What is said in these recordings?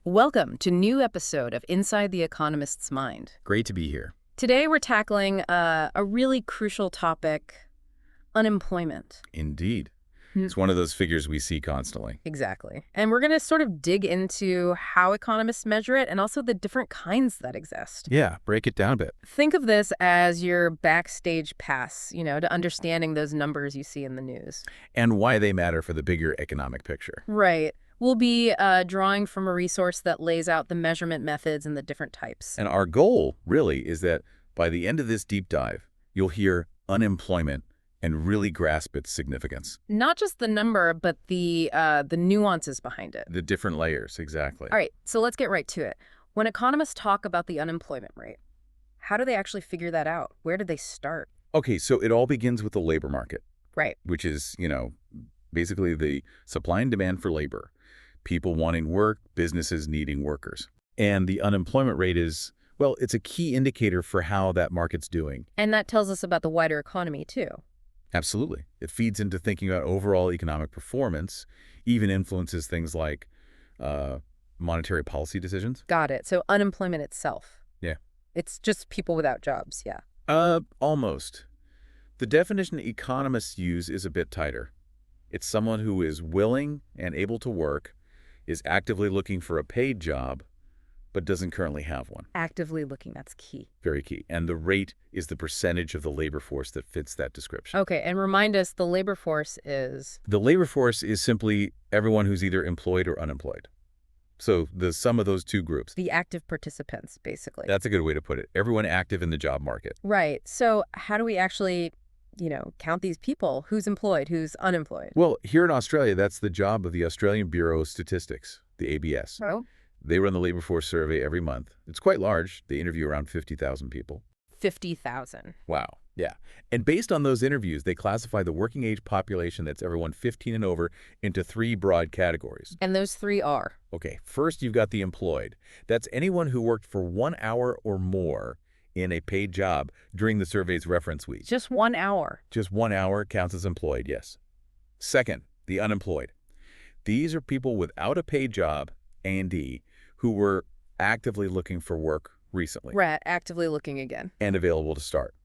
Welcome to new episode of Inside the Economist's Mind. Great to be here. Today we're tackling a really crucial topic, unemployment. Indeed. Hmm. It's one of those figures we see constantly. Exactly. And we're going to sort of dig into how economists measure it and also the different kinds that exist. Yeah, break it down a bit. Think of this as your backstage pass, to understanding those numbers you see in the news. And why they matter for the bigger economic picture. Right. We'll be drawing from a resource that lays out the measurement methods and the different types. And our goal, really, is that by the end of this deep dive, you'll hear unemployment and really grasp its significance. Not just the number, but the nuances behind it. The different layers, exactly. All right, so let's get right to it. When economists talk about the unemployment rate, how do they actually figure that out? Where do they start? Okay, so it all begins with the labor market. Right. Which is, basically the supply and demand for labor. People wanting work, businesses needing workers. And the unemployment rate is, well, it's a key indicator for how that market's doing. And that tells us about the wider economy, too. Absolutely. It feeds into thinking about overall economic performance, even influences things like monetary policy decisions. Got it. So unemployment itself. Yeah. It's just people without jobs, yeah. Almost. The definition economists use is a bit tighter. It's someone who is willing and able to work, is actively looking for a paid job, but doesn't currently have one. Actively looking, that's key. Very key. And the rate is the percentage of the labor force that fits that description. Okay, and remind us, the labor force is? The labor force is simply everyone who's either employed or unemployed. So the sum of those two groups. The active participants, basically. That's a good way to put it. Everyone active in the job market. Right. So how do we actually, count these people? Who's employed, who's unemployed? Well, here in Australia, that's the job of the Australian Bureau of Statistics, the ABS. Oh. They run the labor force survey every month. It's quite large. They interview around 50,000 people. 50,000. Wow. Yeah. And based on those interviews, they classify the working age population, that's everyone 15 and over, into three broad categories. And those three are? Okay. First, you've got the employed. That's anyone who worked for 1 hour or more in a paid job during the survey's reference week. Just 1 hour? Just 1 hour counts as employed, yes. Second, the unemployed. These are people without a paid job, A&D, who were actively looking for work recently. Right, actively looking again. And available to start.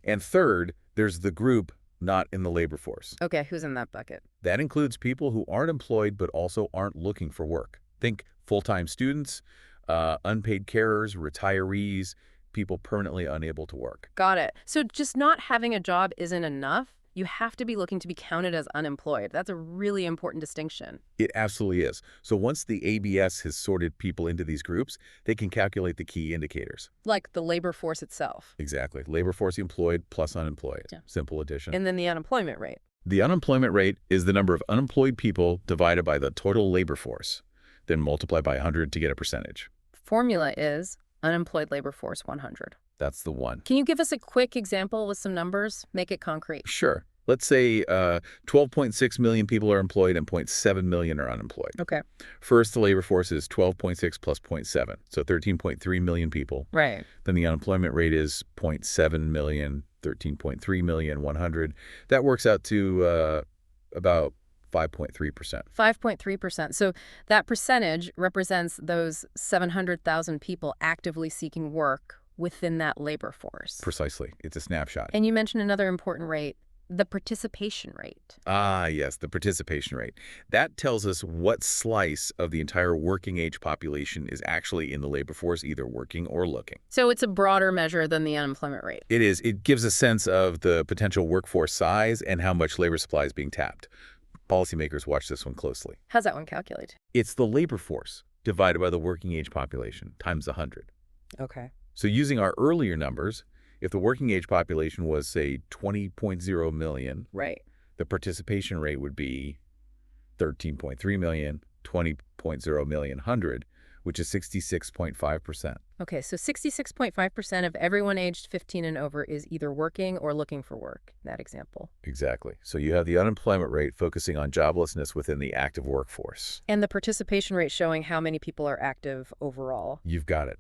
And third, there's the group not in the labor force. Okay, who's in that bucket? That includes people who aren't employed but also aren't looking for work. Think full-time students, unpaid carers, retirees, people permanently unable to work. Got it. So just not having a job isn't enough? You have to be looking to be counted as unemployed. That's a really important distinction. It absolutely is. So once the ABS has sorted people into these groups, they can calculate the key indicators. Like the labor force itself. Exactly. Labor force employed plus unemployed. Yeah. Simple addition. And then the unemployment rate. The unemployment rate is the number of unemployed people divided by the total labor force, then multiply by 100 to get a percentage. Formula is unemployed labor force 100. That's the one. Can you give us a quick example with some numbers? Make it concrete. Sure. Let's say 12.6 million people are employed and 0.7 million are unemployed. Okay. First, the labor force is 12.6 plus 0.7, so 13.3 million people. Right. Then the unemployment rate is 0.7 million, 13.3 million, 100. That works out to about 5.3%. 5.3%. So that percentage represents those 700,000 people actively seeking work within that labor force. Precisely. It's a snapshot. And you mentioned another important rate, the participation rate. Ah, yes, the participation rate. That tells us what slice of the entire working age population is actually in the labor force, either working or looking. So it's a broader measure than the unemployment rate. It is. It gives a sense of the potential workforce size and how much labor supply is being tapped. Policymakers watch this one closely. How's that one calculated? It's the labor force divided by the working age population times 100. Okay. So using our earlier numbers, if the working age population was, say, 20.0 million, Right. the participation rate would be 13.3 million, 20.0 million, 100, which is 66.5%. Okay, so 66.5% of everyone aged 15 and over is either working or looking for work, in that example. Exactly. So you have the unemployment rate focusing on joblessness within the active workforce. And the participation rate showing how many people are active overall. You've got it.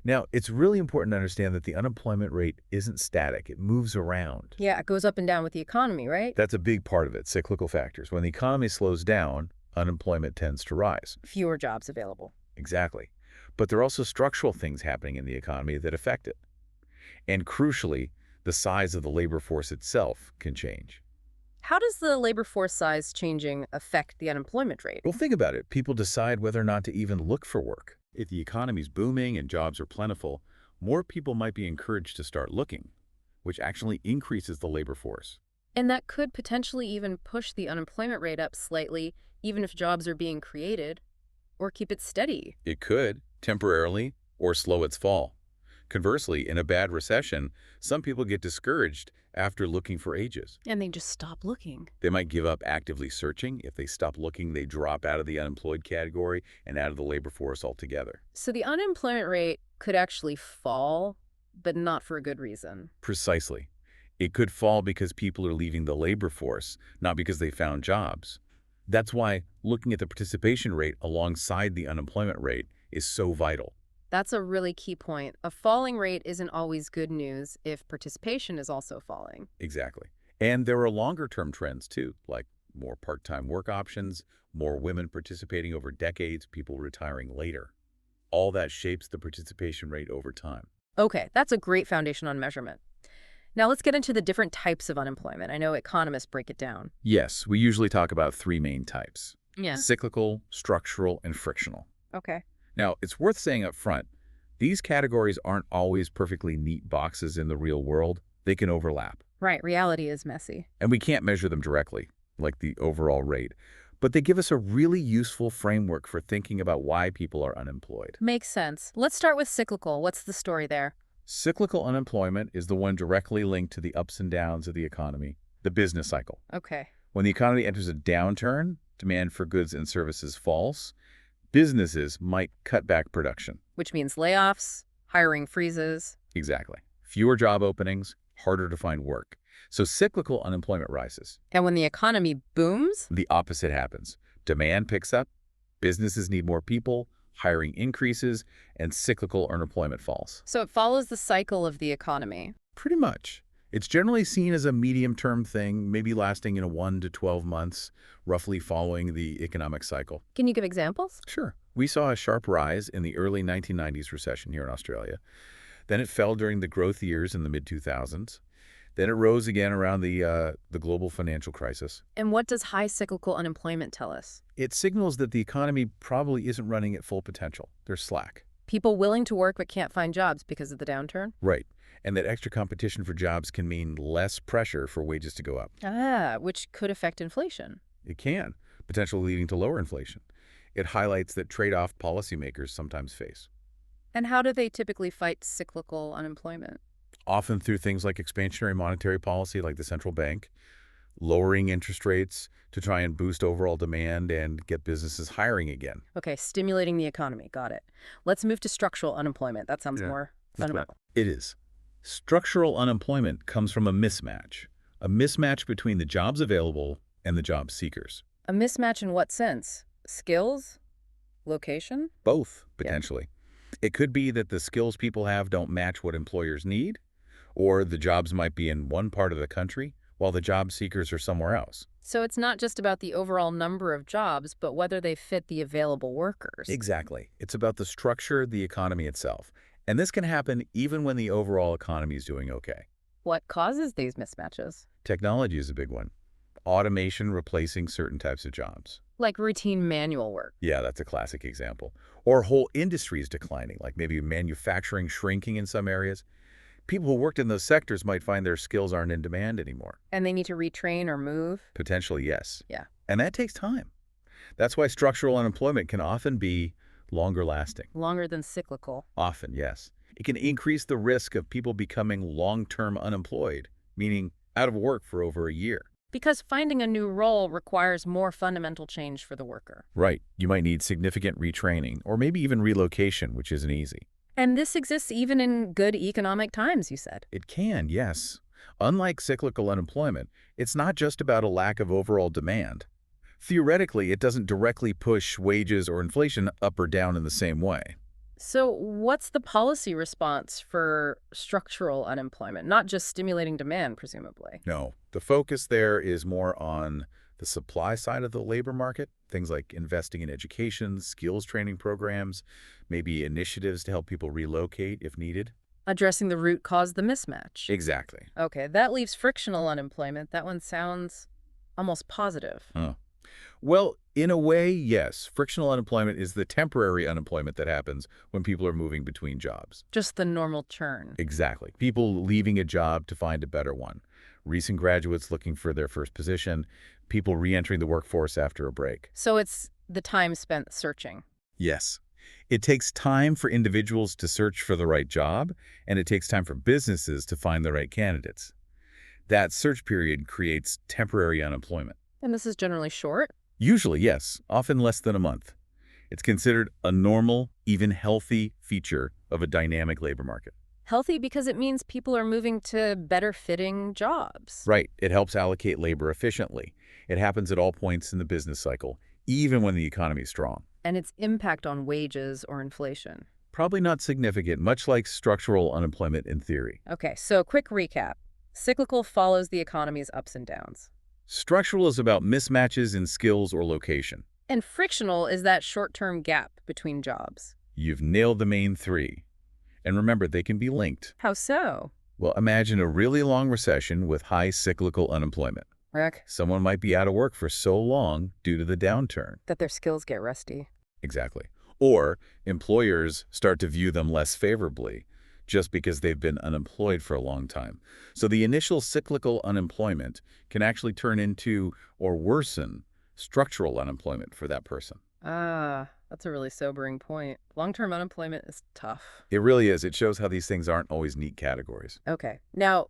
Now, it's really important to understand that the unemployment rate isn't static. It moves around. Yeah, it goes up and down with the economy, right? That's a big part of it, cyclical factors. When the economy slows down, unemployment tends to rise. Fewer jobs available. Exactly. But there are also structural things happening in the economy that affect it. And crucially, the size of the labor force itself can change. How does the labor force size changing affect the unemployment rate? Well, think about it. People decide whether or not to even look for work. If the economy's booming and jobs are plentiful, more people might be encouraged to start looking, which actually increases the labor force. And that could potentially even push the unemployment rate up slightly, even if jobs are being created, or keep it steady. It could, temporarily, or slow its fall. Conversely, in a bad recession, some people get discouraged after looking for ages. And they just stop looking. They might give up actively searching. If they stop looking, they drop out of the unemployed category and out of the labor force altogether. So the unemployment rate could actually fall, but not for a good reason. Precisely. It could fall because people are leaving the labor force, not because they found jobs. That's why looking at the participation rate alongside the unemployment rate is so vital. That's a really key point. A falling rate isn't always good news if participation is also falling. Exactly. And there are longer-term trends, too, like more part-time work options, more women participating over decades, people retiring later. All that shapes the participation rate over time. Okay, that's a great foundation on measurement. Now let's get into the different types of unemployment. I know economists break it down. Yes, we usually talk about three main types: Yeah. cyclical, structural, and frictional. Okay. Now, it's worth saying up front, these categories aren't always perfectly neat boxes in the real world. They can overlap. Right, reality is messy. And we can't measure them directly, like the overall rate. But they give us a really useful framework for thinking about why people are unemployed. Makes sense. Let's start with cyclical. What's the story there? Cyclical unemployment is the one directly linked to the ups and downs of the economy, the business cycle. Okay. When the economy enters a downturn, demand for goods and services falls, businesses might cut back production. Which means layoffs, hiring freezes. Exactly. Fewer job openings, harder to find work. So cyclical unemployment rises. And when the economy booms? The opposite happens. Demand picks up, businesses need more people, hiring increases, and cyclical unemployment falls. So it follows the cycle of the economy. Pretty much. It's generally seen as a medium-term thing, maybe lasting 1 to 12 months, roughly following the economic cycle. Can you give examples? Sure. We saw a sharp rise in the early 1990s recession here in Australia. Then it fell during the growth years in the mid-2000s. Then it rose again around the global financial crisis. And what does high cyclical unemployment tell us? It signals that the economy probably isn't running at full potential. There's slack. People willing to work but can't find jobs because of the downturn? Right. And that extra competition for jobs can mean less pressure for wages to go up. Ah, which could affect inflation. It can, potentially leading to lower inflation. It highlights that trade-off policymakers sometimes face, And how do they typically fight cyclical unemployment? often through things like expansionary monetary policy, like the central bank, lowering interest rates to try and boost overall demand and get businesses hiring again. Okay, stimulating the economy. Got it. Let's move to structural unemployment. That sounds Yeah, more that's right. fundamental. It is. Structural unemployment comes from a mismatch between the jobs available and the job seekers. A mismatch in what sense? Skills? Location? Both, Yeah. potentially. It could be that the skills people have don't match what employers need, or the jobs might be in one part of the country while the job seekers are somewhere else. So it's not just about the overall number of jobs, but whether they fit the available workers. Exactly. It's about the structure, the economy itself. And this can happen even when the overall economy is doing okay. What causes these mismatches? Technology is a big one. Automation replacing certain types of jobs. Like routine manual work. Yeah, that's a classic example. Or whole industries declining, like maybe manufacturing shrinking in some areas. People who worked in those sectors might find their skills aren't in demand anymore. And they need to retrain or move. Potentially, yes. Yeah. And that takes time. That's why structural unemployment can often be longer lasting. Longer than cyclical. Often, yes. It can increase the risk of people becoming long-term unemployed, meaning out of work for over a year. Because finding a new role requires more fundamental change for the worker. Right. You might need significant retraining or maybe even relocation, which isn't easy. And this exists even in good economic times, you said. It can, yes. Unlike cyclical unemployment, it's not just about a lack of overall demand. Theoretically, it doesn't directly push wages or inflation up or down in the same way. So what's the policy response for structural unemployment? Not just stimulating demand, presumably. No, the focus there is more on The supply side of the labor market, things like investing in education, skills training programs, maybe initiatives to help people relocate if needed. Addressing the root cause, the mismatch. Exactly. Okay, that leaves frictional unemployment. That one sounds almost positive. Huh. Well, in a way, yes. Frictional unemployment is the temporary unemployment that happens when people are moving between jobs. Just the normal churn. Exactly. People leaving a job to find a better one. Recent graduates looking for their first position. People re-entering the workforce after a break. So it's the time spent searching. Yes. It takes time for individuals to search for the right job, and it takes time for businesses to find the right candidates. That search period creates temporary unemployment. And this is generally short. Usually, yes, often less than a month. It's considered a normal, even healthy feature of a dynamic labor market. Healthy because it means people are moving to better fitting jobs. Right. It helps allocate labor efficiently. It happens at all points in the business cycle, even when the economy is strong. And its impact on wages or inflation. Probably not significant, much like structural unemployment in theory. Okay, so quick recap. Cyclical follows the economy's ups and downs. Structural is about mismatches in skills or location. And frictional is that short-term gap between jobs. You've nailed the main three. And remember, they can be linked. How so? Well, imagine a really long recession with high cyclical unemployment. Rick, Someone might be out of work for so long due to the downturn. that their skills get rusty. Exactly. Or employers start to view them less favorably just because they've been unemployed for a long time. So the initial cyclical unemployment can actually turn into or worsen structural unemployment for that person. Ah, that's a really sobering point. Long-term unemployment is tough. It really is. It shows how these things aren't always neat categories. Okay. Now,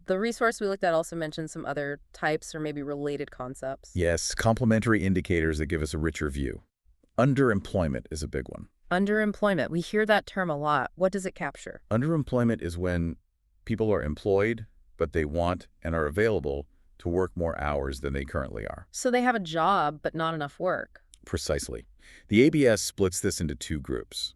the resource we looked at also mentioned some other types or maybe related concepts. Yes, complementary indicators that give us a richer view. Underemployment is a big one. Underemployment. We hear that term a lot. What does it capture? Underemployment is when people are employed, but they want and are available to work more hours than they currently are. So they have a job, but not enough work. Precisely. The ABS splits this into two groups: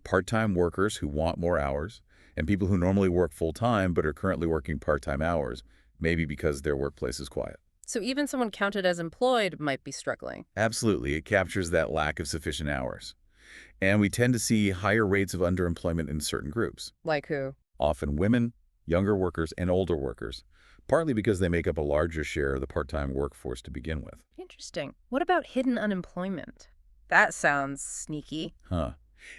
part-time workers who want more hours, and people who normally work full-time but are currently working part-time hours, maybe because their workplace is quiet. So even someone counted as employed might be struggling. Absolutely, it captures that lack of sufficient hours. And we tend to see higher rates of underemployment in certain groups, Like who? often women, younger workers, and older workers, partly because they make up a larger share of the part-time workforce to begin with. Interesting. What about hidden unemployment? That sounds sneaky. Huh.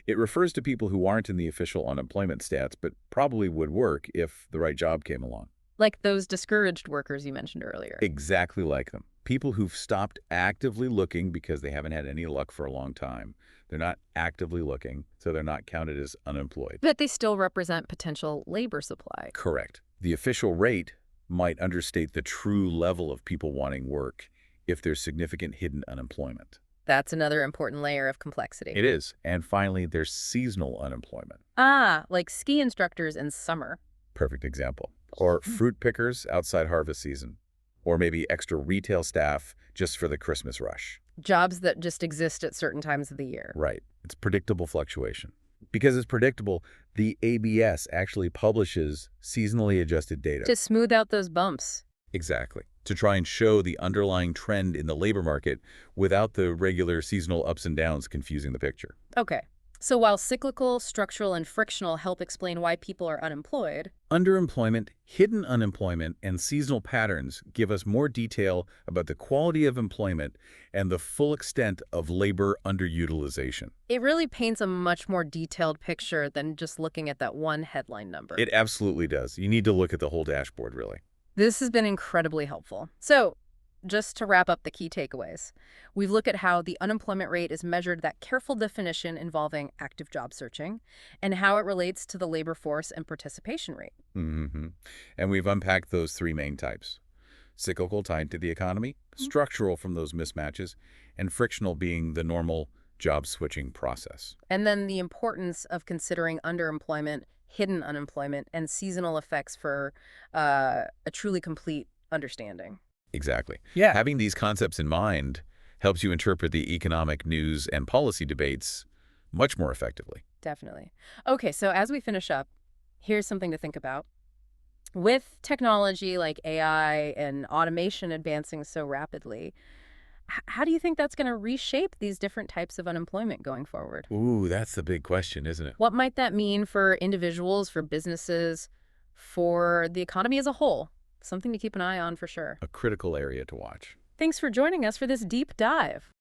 It refers to people who aren't in the official unemployment stats, but probably would work if the right job came along. Like those discouraged workers you mentioned earlier. Exactly like them. People who've stopped actively looking because they haven't had any luck for a long time. They're not actively looking, so they're not counted as unemployed. But they still represent potential labor supply. Correct. The official rate might understate the true level of people wanting work if there's significant hidden unemployment. That's another important layer of complexity. It is. And finally, there's seasonal unemployment. Ah, like ski instructors in summer. Perfect example. Or fruit pickers outside harvest season. Or maybe extra retail staff just for the Christmas rush. Jobs that just exist at certain times of the year. Right. It's predictable fluctuation. Because it's predictable, the ABS actually publishes seasonally adjusted data. To smooth out those bumps. Exactly. To try and show the underlying trend in the labor market without the regular seasonal ups and downs confusing the picture. Okay. So while cyclical, structural, and frictional help explain why people are unemployed, Underemployment, hidden unemployment, and seasonal patterns give us more detail about the quality of employment and the full extent of labor underutilization. it really paints a much more detailed picture than just looking at that one headline number. It absolutely does. You need to look at the whole dashboard, really. This has been incredibly helpful. So, just to wrap up the key takeaways, we've looked at how the unemployment rate is measured, that careful definition involving active job searching, and how it relates to the labor force and participation rate. Mm-hmm. And we've unpacked those three main types: cyclical, tied to the economy; structural, from those mismatches; and frictional, being the normal job switching process. And then the importance of considering underemployment, hidden unemployment, and seasonal effects for a truly complete understanding. Exactly. Yeah. Having these concepts in mind helps you interpret the economic news and policy debates much more effectively. Definitely. Okay, so as we finish up, here's something to think about. With technology like AI and automation advancing so rapidly, how do you think that's going to reshape these different types of unemployment going forward? Ooh, that's the big question, isn't it? What might that mean for individuals, for businesses, for the economy as a whole? Something to keep an eye on for sure. A critical area to watch. Thanks for joining us for this deep dive.